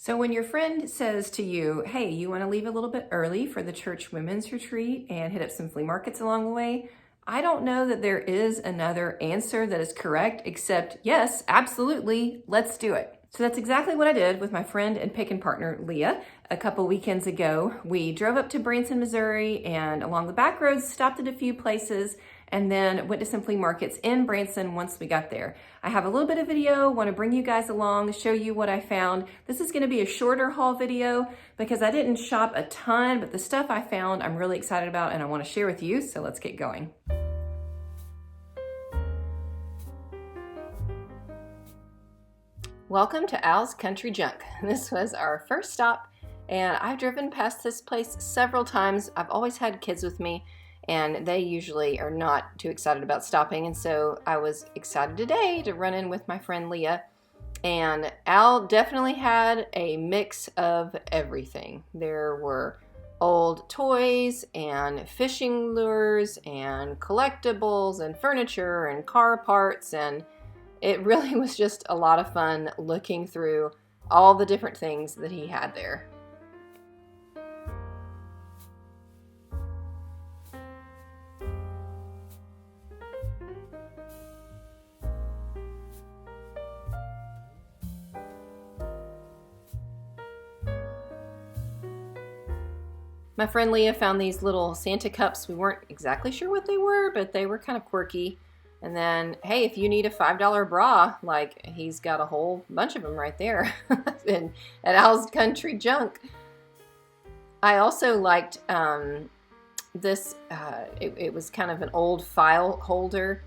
So when your friend says to you, hey, you want to leave a little bit early for the church women's retreat and hit up some flea markets along the way, I don't know that there is another answer that is correct except yes, absolutely, let's do it. So that's exactly what I did with my friend and picking partner, Leah, a couple weekends ago. We drove up to Branson, Missouri, and along the back roads, stopped at a few places, and then went to some flea markets in Branson once we got there. I have a little bit of video, want to bring you guys along, show you what I found. This is going to be a shorter haul video because I didn't shop a ton, but the stuff I found I'm really excited about and I want to share with you, so let's get going. Welcome to Als Country Junk. This was our first stop, and I've driven past this place several times. I've always had kids with me, and they usually are not too excited about stopping, and so I was excited today to run in with my friend Leah. And Al definitely had a mix of everything. There were old toys and fishing lures and collectibles and furniture and car parts, and it really was just a lot of fun looking through all the different things that he had there. My friend Leah found these little Santa cups. We weren't exactly sure what they were, but they were kind of quirky. And then, hey, if you need a $5 bra, like he's got a whole bunch of them right there at Als Country Junk. I also liked this. It was kind of an old file holder.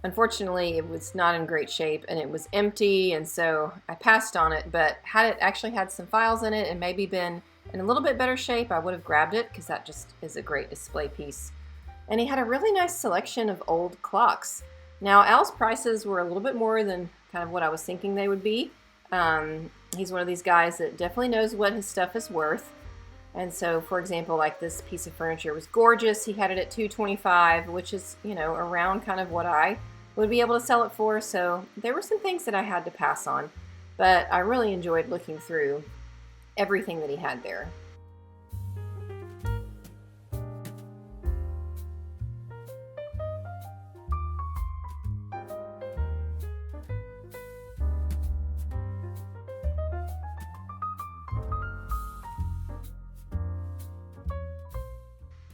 Unfortunately, it was not in great shape and it was empty, and so I passed on it. But had it actually had some files in it and maybe been in a little bit better shape, I would have grabbed it because that just is a great display piece. And he had a really nice selection of old clocks. Now, Al's prices were a little bit more than kind of what I was thinking they would be. He's one of these guys that definitely knows what his stuff is worth. And so, for example, like this piece of furniture was gorgeous. He had it at $225, which is, around kind of what I would be able to sell it for. So there were some things that I had to pass on, but I really enjoyed looking through everything that he had there.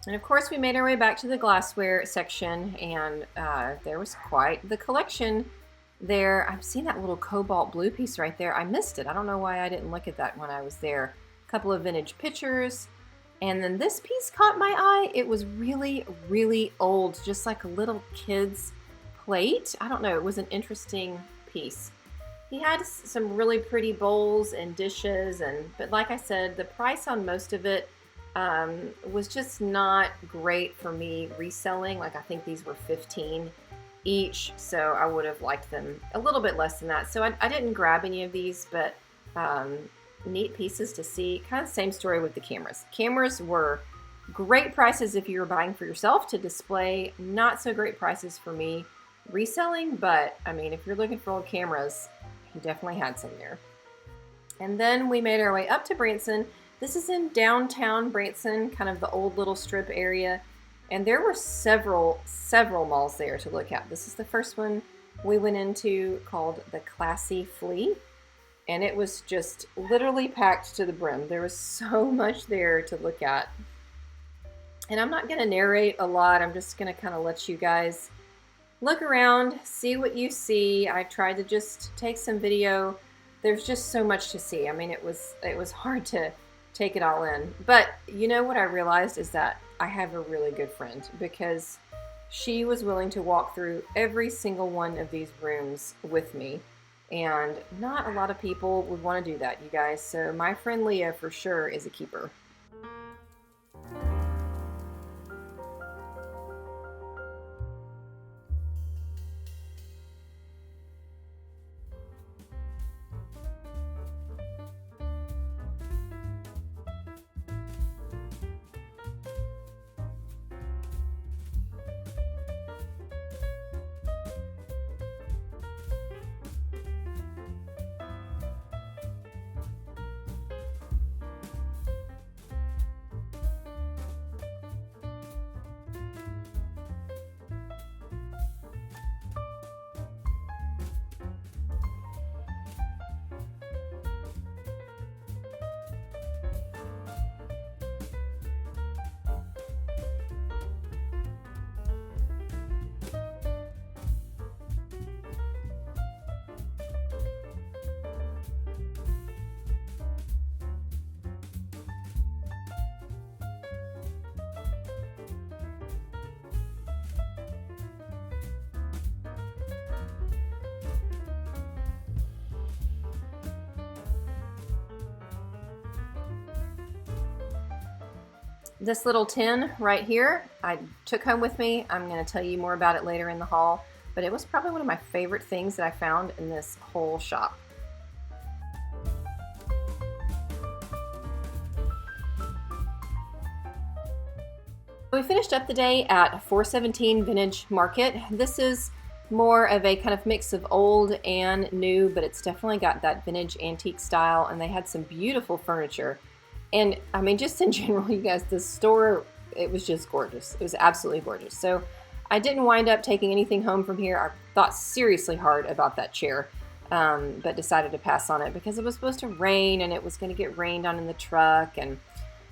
And of course we made our way back to the glassware section, and there was quite the collection there. I've seen that little cobalt blue piece right there. I missed it. I don't know why I didn't look at that when I was there. A couple of vintage pictures. And then this piece caught my eye. It was really, really old, just like a little kid's plate. I don't know. It was an interesting piece. He had some really pretty bowls and dishes, but like I said, the price on most of it was just not great for me reselling. Like I think these were $15 each, so I would have liked them a little bit less than that. So I didn't grab any of these, but neat pieces to see. Kind of same story with the cameras. Cameras were great prices if you were buying for yourself to display. Not so great prices for me reselling, but I mean, if you're looking for old cameras, he definitely had some there. And then we made our way up to Branson. This is in downtown Branson, kind of the old little strip area. And there were several malls there to look at. This is the first one we went into, called the Classy Flea. And it was just literally packed to the brim. There was so much there to look at. And I'm not going to narrate a lot. I'm just going to kind of let you guys look around, see what you see. I tried to just take some video. There's just so much to see. I mean, it was hard to take it all in. But you know what I realized is that I have a really good friend, because she was willing to walk through every single one of these rooms with me. And not a lot of people would want to do that, you guys. So my friend Leah for sure is a keeper. This little tin right here, I took home with me. I'm going to tell you more about it later in the haul, but it was probably one of my favorite things that I found in this whole shop. We finished up the day at 417 Vintage Market. This is more of a kind of mix of old and new, but it's definitely got that vintage antique style, and they had some beautiful furniture. And I mean, just in general, you guys, the store, it was just gorgeous. It was absolutely gorgeous. So I didn't wind up taking anything home from here. I thought seriously hard about that chair, but decided to pass on it because it was supposed to rain and it was going to get rained on in the truck. And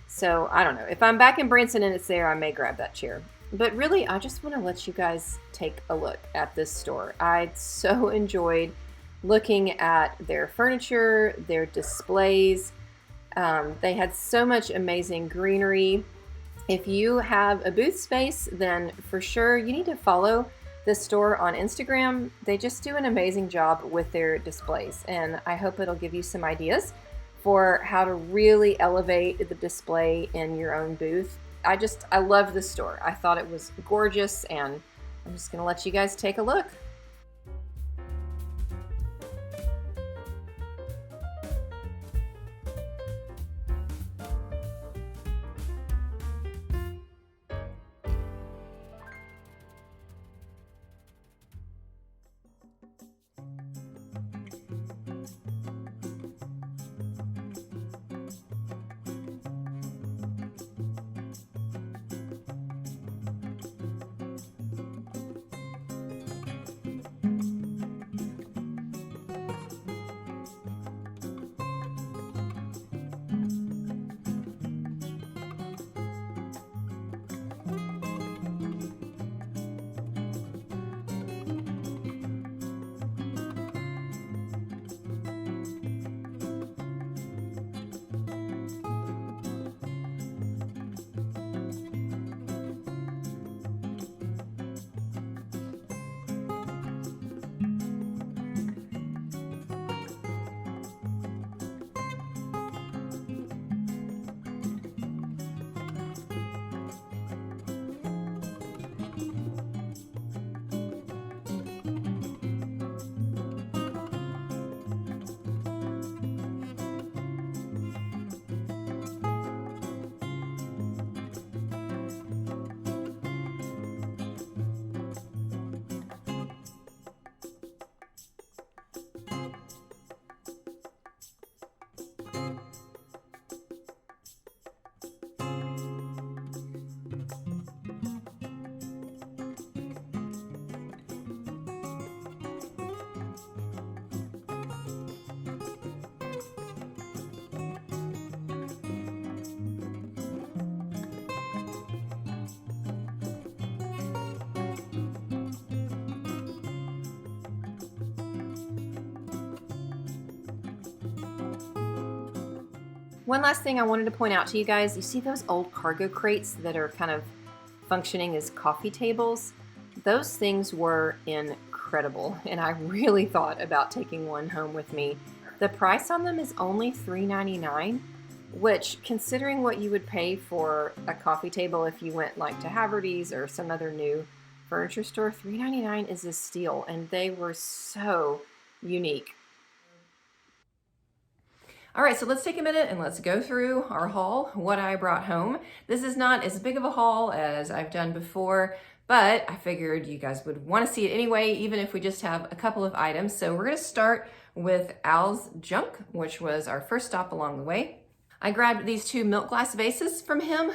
so I don't know. If I'm back in Branson and it's there, I may grab that chair. But really, I just want to let you guys take a look at this store. I so enjoyed looking at their furniture, their displays. They had so much amazing greenery. If you have a booth space, then for sure you need to follow this store on Instagram. They just do an amazing job with their displays, and I hope it'll give you some ideas for how to really elevate the display in your own booth. I love this store. I thought it was gorgeous, and I'm just gonna let you guys take a look. One last thing I wanted to point out to you guys, you see those old cargo crates that are kind of functioning as coffee tables? Those things were incredible, and I really thought about taking one home with me. The price on them is only $3.99, which, considering what you would pay for a coffee table if you went like to Haverty's or some other new furniture store, $3.99 is a steal, and they were so unique. All right, so let's take a minute and let's go through our haul, what I brought home. This is not as big of a haul as I've done before, but I figured you guys would want to see it anyway, even if we just have a couple of items. So we're going to start with Als Junk, which was our first stop along the way. I grabbed these two milk glass vases from him.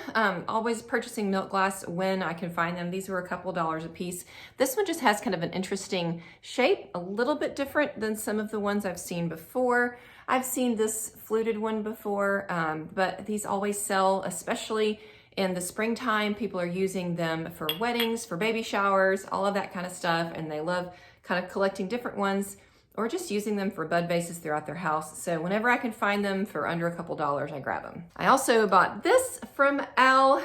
Always purchasing milk glass when I can find them. These were a couple dollars a piece. This one just has kind of an interesting shape, a little bit different than some of the ones I've seen before. I've seen this fluted one before, but these always sell, especially in the springtime. People are using them for weddings, for baby showers, all of that kind of stuff, and they love kind of collecting different ones or just using them for bud vases throughout their house. So whenever I can find them for under a couple dollars, I grab them. I also bought this from Al.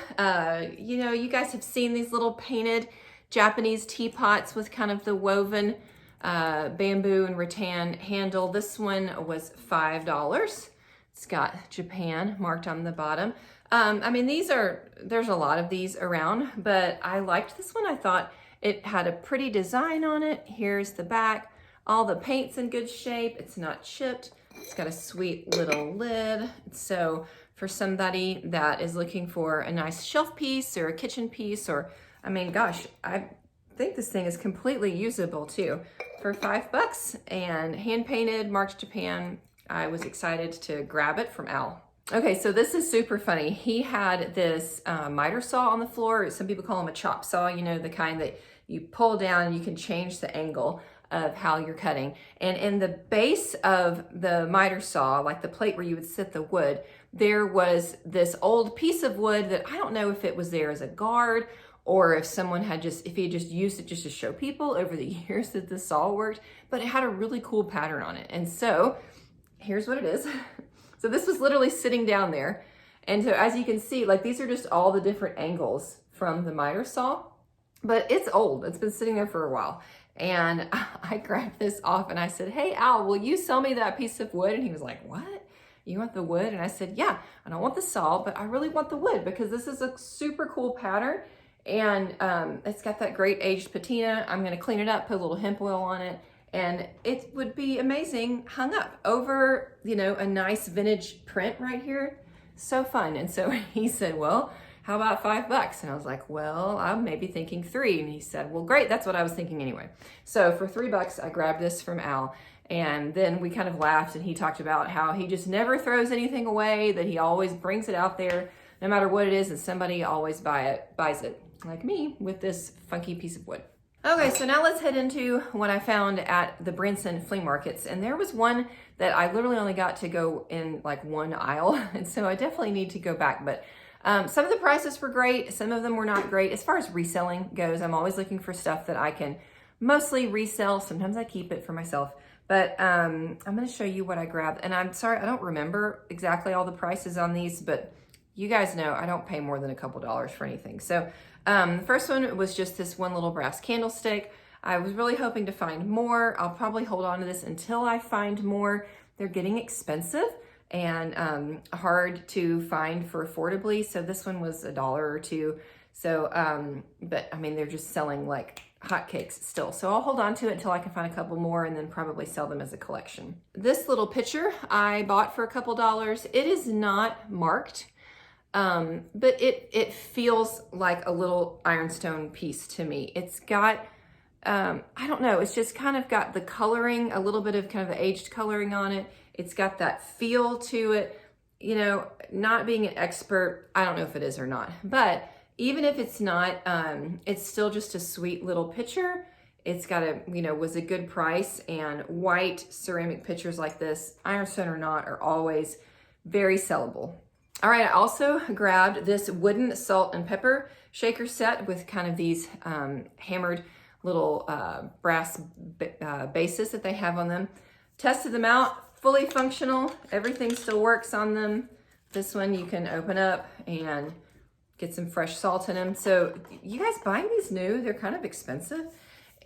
You guys have seen these little painted Japanese teapots with kind of the woven bamboo and rattan handle. This one was $5. It's got Japan marked on the bottom. I mean, there's a lot of these around, but I liked this one. I thought it had a pretty design on it. Here's the back. All the paint's in good shape. It's not chipped. It's got a sweet little lid. So for somebody that is looking for a nice shelf piece or a kitchen piece, or, I mean, gosh, I think this thing is completely usable too. For $5 and hand painted, marked Japan, I was excited to grab it from Al. Okay, so this is super funny. He had this miter saw on the floor. Some people call them a chop saw, you know, the kind that you pull down and you can change the angle of how you're cutting. And in the base of the miter saw, like the plate where you would sit the wood, there was this old piece of wood that I don't know if it was there as a guard or if someone had if he had just used it just to show people over the years that the saw worked, but it had a really cool pattern on it. And so here's what it is. So this was literally sitting down there. And so as you can see, like these are just all the different angles from the miter saw, but it's old. It's been sitting there for a while. And I grabbed this off and I said, hey, Al, will you sell me that piece of wood? And he was like, what? You want the wood? And I said, yeah, I don't want the saw, but I really want the wood because this is a super cool pattern. And it's got that great aged patina. I'm gonna clean it up, put a little hemp oil on it, and it would be amazing hung up over, you know, a nice vintage print right here. So fun. And so he said, well, how about $5? And I was like, well, I'm maybe thinking $3. And he said, well, great. That's what I was thinking anyway. So for $3, I grabbed this from Al. And then we kind of laughed and he talked about how he just never throws anything away, that he always brings it out there no matter what it is, and somebody always buys it, like me with this funky piece of wood. Okay, so now let's head into what I found at the Branson flea markets. And there was one that I literally only got to go in like one aisle. And so I definitely need to go back. But some of the prices were great. Some of them were not great. As far as reselling goes, I'm always looking for stuff that I can mostly resell. Sometimes I keep it for myself. But I'm going to show you what I grabbed. And I'm sorry, I don't remember exactly all the prices on these, but you guys know I don't pay more than a couple dollars for anything. So the first one was just this one little brass candlestick. I was really hoping to find more. I'll probably hold on to this until I find more. They're getting expensive and hard to find for affordably. So this one was $1 or $2. So, but I mean, they're just selling like hotcakes still. So I'll hold on to it until I can find a couple more and then probably sell them as a collection. This little pitcher I bought for a couple dollars. It is not marked. But it feels like a little ironstone piece to me. It's got, I don't know, it's just kind of got the coloring, a little bit of kind of the aged coloring on it. It's got that feel to it. You know, not being an expert, I don't know if it is or not, but even if it's not, it's still just a sweet little pitcher. It's got was a good price, and white ceramic pitchers like this, ironstone or not, are always very sellable. All right, I also grabbed this wooden salt and pepper shaker set with kind of these hammered little brass bases that they have on them. Tested them out, fully functional. Everything still works on them. This one you can open up and get some fresh salt in them. So you guys buying these new, they're kind of expensive.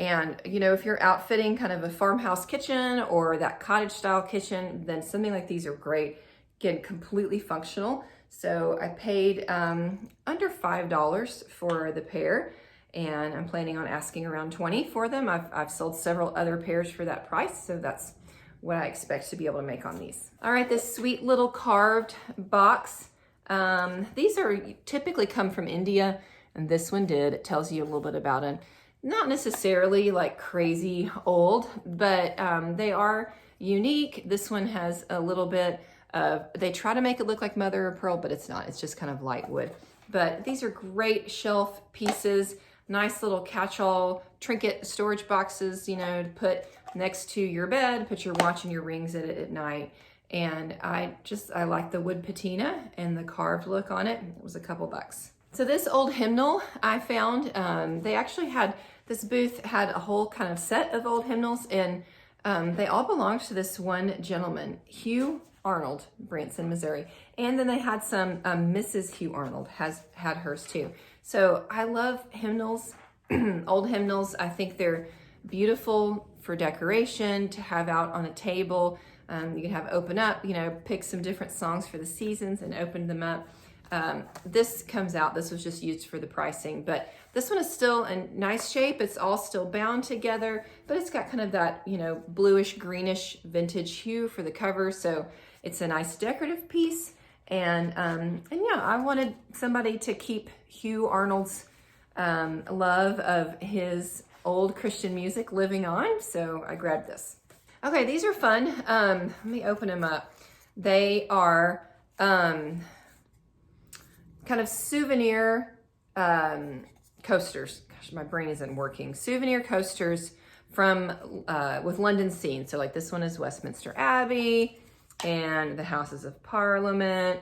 And you know, if you're outfitting kind of a farmhouse kitchen or that cottage style kitchen, then something like these are great. Again, completely functional. So I paid under $5 for the pair, and I'm planning on asking around $20 for them. I've sold several other pairs for that price, so that's what I expect to be able to make on these. All right, this sweet little carved box. These are typically come from India, and this one did. It tells you a little bit about it. Not necessarily like crazy old, but they are unique. This one has a little bit they try to make it look like mother of pearl, but it's not. It's just kind of light wood. But these are great shelf pieces, nice little catch-all trinket storage boxes, you know, to put next to your bed, put your watch and your rings in it at night. And I like the wood patina and the carved look on it. It was a couple bucks. So this old hymnal I found, they actually had, this booth had a whole kind of set of old hymnals, and they all belonged to this one gentleman, Hugh Arnold, Branson, Missouri. And then they had some, Mrs. Hugh Arnold had hers too. So I love hymnals, old hymnals. I think they're beautiful for decoration to have out on a table. You can have open up, you know, pick some different songs for the seasons and open them up. This comes out, this was just used for the pricing, but this one is still in nice shape. It's all still bound together, but it's got kind of that, you know, bluish, greenish vintage hue for the cover. So it's a nice decorative piece. And yeah, I wanted somebody to keep Hugh Arnold's love of his old Christian music living on. So I grabbed this. Okay, these are fun. Let me open them up. They are kind of souvenir coasters. Gosh, my brain isn't working. Souvenir coasters from with London scenes. So like this one is Westminster Abbey and the Houses of Parliament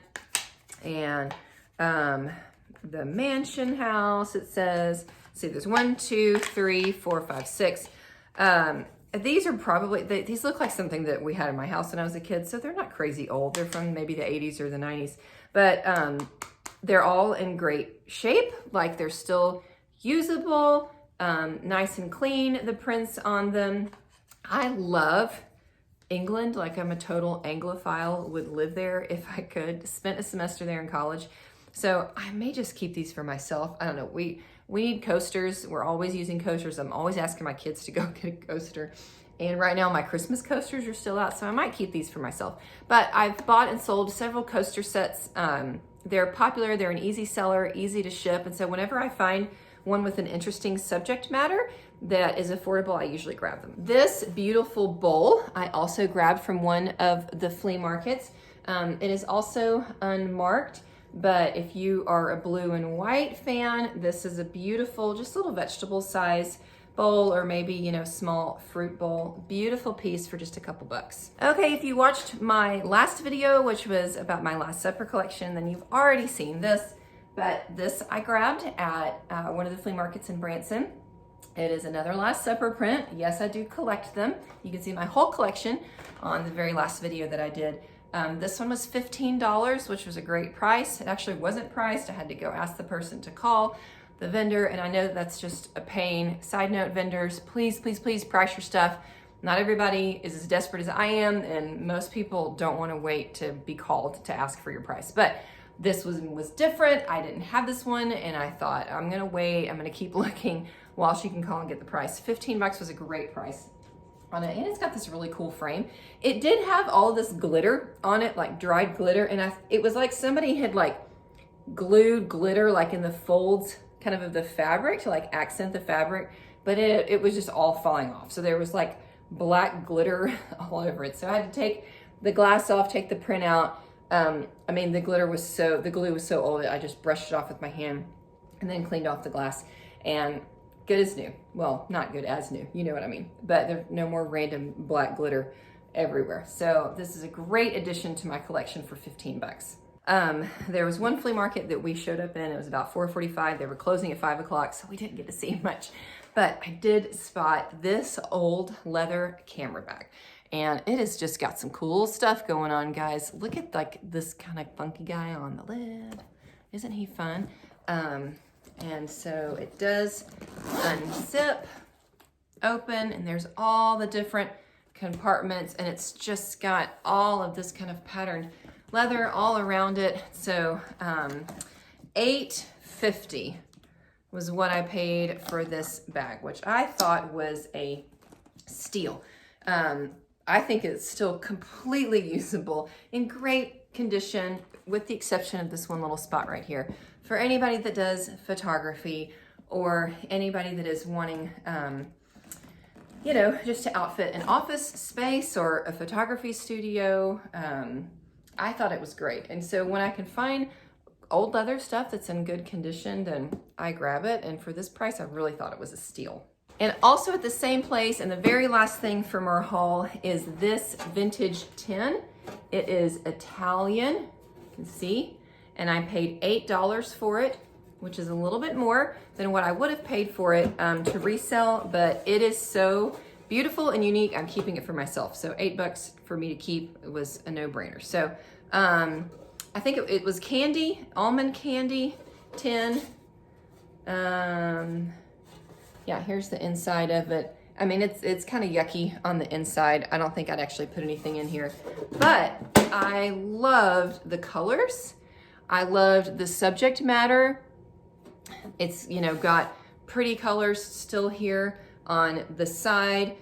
and the Mansion House. It says, see, there's 1, 2, 3, 4, 5, 6. These are probably, these look like something that we had in my house when I was a kid, so they're not crazy old. They're from maybe the 80s or the 90s, but they're all in great shape. Like they're still usable, nice and clean, the prints on them. I love England. Like I'm a total Anglophile, would live there if I could. Spent a semester there in college. So I may just keep these for myself. I don't know. We need coasters. We're always using coasters. I'm always asking my kids to go get a coaster. And right now my Christmas coasters are still out, so I might keep these for myself. But I've bought and sold several coaster sets. They're popular, they're an easy seller, easy to ship. And so whenever I find one with an interesting subject matter that is affordable, I usually grab them. This beautiful bowl, I also grabbed from one of the flea markets. It is also unmarked, but if you are a blue and white fan, this is a beautiful, just little vegetable size bowl, or maybe, you know, small fruit bowl. Beautiful piece for just a couple bucks. Okay, if you watched my last video, which was about my Last Supper collection, then you've already seen this, but this I grabbed at one of the flea markets in Branson. It is another Last Supper print. Yes, I do collect them. You can see my whole collection on the very last video that I did. This one was $15, which was a great price. It actually wasn't priced. I had to go ask the person to call the vendor, and I know that's just a pain. Side note, vendors, please, please, please price your stuff. Not everybody is as desperate as I am, and most people don't want to wait to be called to ask for your price. But this was different. I didn't have this one, and I thought, I'm gonna wait, I'm gonna keep looking while she can call and get the price. 15 bucks was a great price on it, and it's got this really cool frame. It did have all this glitter on it, like dried glitter, and it was like somebody had like glued glitter like in the folds kind of the fabric to like accent the fabric, but it was just all falling off. So there was like black glitter all over it. So I had to take the glass off, take the print out. I mean, the glue was so old, I just brushed it off with my hand and then cleaned off the glass, and good as new. Well, not good as new, you know what I mean, but there's no more random black glitter everywhere. So this is a great addition to my collection for 15 bucks. There was one flea market that we showed up in. It was about 4:45. They were closing at 5 o'clock, so we didn't get to see much. But I did spot this old leather camera bag, and it has just got some cool stuff going on, guys. Look at like this kind of funky guy on the lid. Isn't he fun? And so it does unzip, open, and there's all the different compartments, and it's just got all of this kind of patterned leather all around it. So $8.50 was what I paid for this bag, which I thought was a steal. I think it's still completely usable, in great condition, with the exception of this one little spot right here. For anybody that does photography, or anybody that is wanting you know, just to outfit an office space or a photography studio, I thought it was great. And so when I can find old leather stuff that's in good condition, then I grab it. And for this price, I really thought it was a steal. And also at the same place, and the very last thing from our haul, is this vintage tin. It is Italian, you can see, and I paid $8 for it, which is a little bit more than what I would have paid for it to resell, but it is so beautiful and unique. I'm keeping it for myself. So $8 for me to keep, it was a no-brainer. So I think it was candy, almond candy tin. Yeah, here's the inside of it. I mean, it's kind of yucky on the inside. I don't think I'd actually put anything in here, but I loved the colors. I loved the subject matter. It's, you know, got pretty colors still here on the side.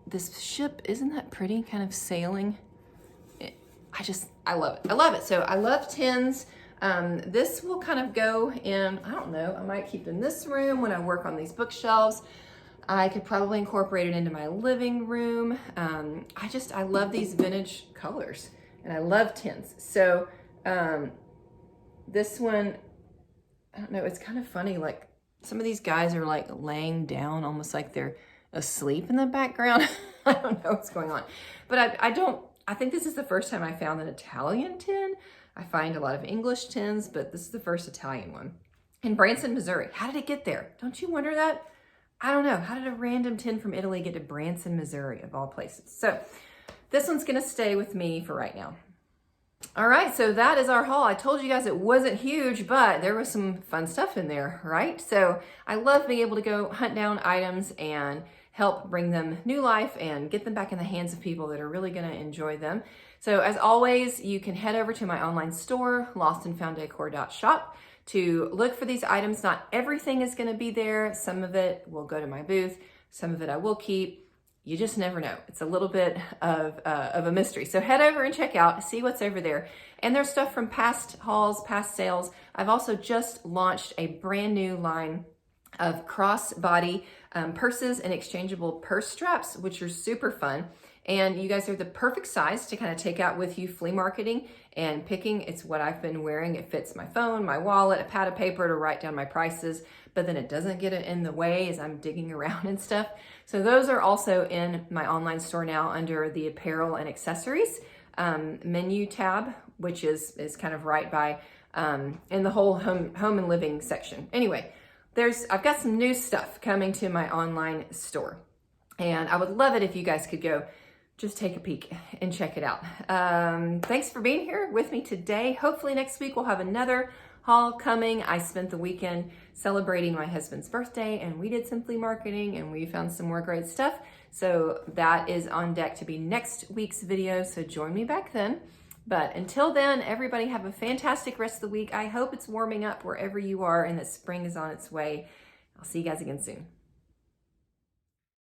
This ship, isn't that pretty? Kind of sailing. I love it. I love it. So I love tins. This will kind of go in, I don't know, I might keep it in this room when I work on these bookshelves. I could probably incorporate it into my living room. I love these vintage colors, and I love tins. So this one, I don't know, it's kind of funny. Like some of these guys are like laying down almost like they're asleep in the background. I don't know what's going on, but I think this is the first time I found an Italian tin. I find a lot of English tins, but this is the first Italian one. In Branson, Missouri. How did it get there? Don't you wonder that? I don't know. How did a random tin from Italy get to Branson, Missouri, of all places? So this one's gonna stay with me for right now. All right, so that is our haul. I told you guys it wasn't huge, but there was some fun stuff in there, right? So I love being able to go hunt down items and help bring them new life and get them back in the hands of people that are really gonna enjoy them. So as always, you can head over to my online store, lostandfounddecor.shop, to look for these items. Not everything is gonna be there. Some of it will go to my booth. Some of it I will keep. You just never know. It's a little bit of a mystery. So head over and check out, see what's over there. And there's stuff from past hauls, past sales. I've also just launched a brand new line of crossbody purses and exchangeable purse straps, which are super fun. And you guys are the perfect size to kind of take out with you flea marketing and picking. It's what I've been wearing. It fits my phone, my wallet, a pad of paper to write down my prices, but then it doesn't get in the way as I'm digging around and stuff. So those are also in my online store now under the apparel and accessories menu tab, which is kind of right by in the whole home and living section. Anyway, I've got some new stuff coming to my online store, and I would love it if you guys could go just take a peek and check it out. Thanks for being here with me today. Hopefully next week we'll have another haul coming. I spent the weekend celebrating my husband's birthday, and we did some flea marketing and we found some more great stuff. So that is on deck to be next week's video. So join me back then. But until then, everybody have a fantastic rest of the week. I hope it's warming up wherever you are and that spring is on its way. I'll see you guys again soon.